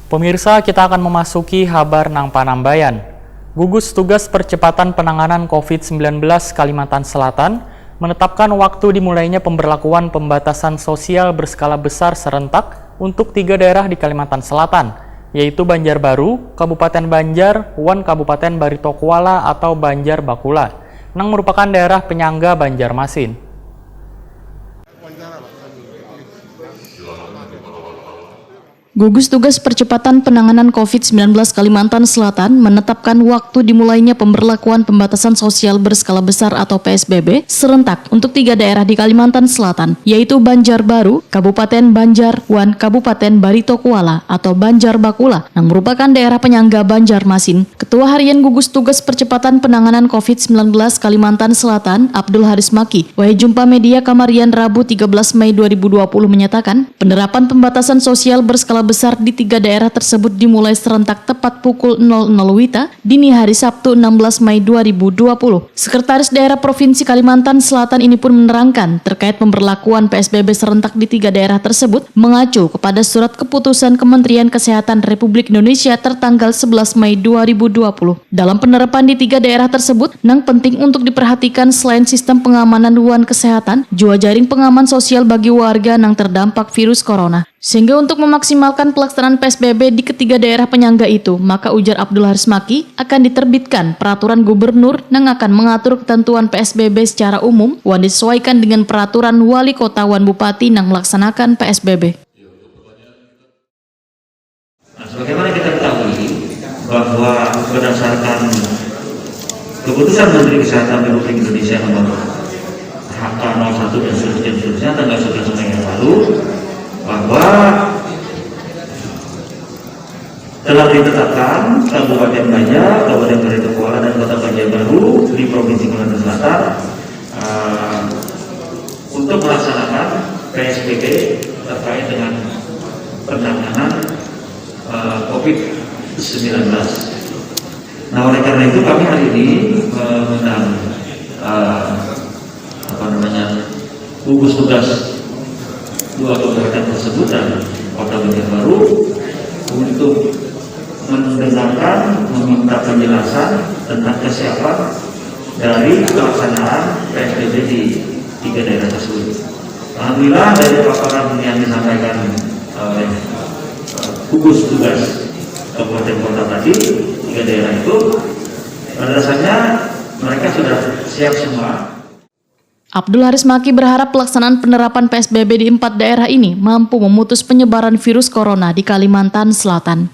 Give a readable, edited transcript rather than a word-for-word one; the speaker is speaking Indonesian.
Pemirsa, kita akan memasuki kabar nang Panambayan. Gugus Tugas Percepatan Penanganan COVID-19 Kalimantan Selatan menetapkan waktu dimulainya pemberlakuan pembatasan sosial berskala besar serentak untuk 3 daerah di Kalimantan Selatan, yaitu Banjarbaru, Kabupaten Banjar, Wan Kabupaten Barito Kuala atau Banjar Bakula, yang merupakan daerah penyangga Banjarmasin. Gugus Tugas Percepatan Penanganan COVID-19 Kalimantan Selatan menetapkan waktu dimulainya pemberlakuan pembatasan sosial berskala besar atau PSBB serentak untuk 3 daerah di Kalimantan Selatan, yaitu Banjarbaru, Kabupaten Banjar, Wan Kabupaten Barito Kuala atau Banjar Bakula, yang merupakan daerah penyangga Banjarmasin. Ketua Harian Gugus Tugas Percepatan Penanganan COVID-19 Kalimantan Selatan, Abdul Haris Maki, wahai jumpa media Kamarian Rabu 13 Mei 2020 menyatakan, penerapan pembatasan sosial berskala besar di 3 daerah tersebut dimulai serentak tepat pukul 00 WITA dini hari Sabtu 16 Mei 2020. Sekretaris Daerah Provinsi Kalimantan Selatan ini pun menerangkan terkait pemberlakuan PSBB serentak di 3 daerah tersebut mengacu kepada surat keputusan Kementerian Kesehatan Republik Indonesia tertanggal 11 Mei 2020. Dalam penerapan di 3 daerah tersebut, yang penting untuk diperhatikan selain sistem pengamanan luar kesehatan, juga jaring pengaman sosial bagi warga yang terdampak virus corona. Sehingga untuk memaksimalkan pelaksanaan PSBB di ketiga daerah penyangga itu, maka ujar Abdul Haris Maki akan diterbitkan peraturan gubernur yang akan mengatur ketentuan PSBB secara umum yang disesuaikan dengan peraturan wali kota wan bupati yang melaksanakan PSBB. Nah, sebagaimana kita ketahui bahwa berdasarkan keputusan Menteri Kesehatan Republik Indonesia nomor HK01 dan seterusnya tanggal 11 Mei yang lalu, bahwa telah ditetapkan Kabupaten Banjar, Kabupaten Barito Kuala, dan Kota Banjarbaru di Provinsi Kalimantan Selatan untuk melaksanakan PSBB terkait dengan penanganan COVID-19. Nah, oleh karena itu kami hari ini mengundang gugus tugas 2 kabupaten tersebut dan Kota Banjarbaru untuk mendengarkan, meminta penjelasan tentang kesiapan dari pelaksanaan PSBB di 3 daerah tersebut. Alhamdulillah dari paparan yang disampaikan oleh gugus tugas kabupaten kota tadi, 3 daerah itu, pada dasarnya mereka sudah siap semua. Abdul Haris Maki berharap pelaksanaan penerapan PSBB di 4 daerah ini mampu memutus penyebaran virus corona di Kalimantan Selatan.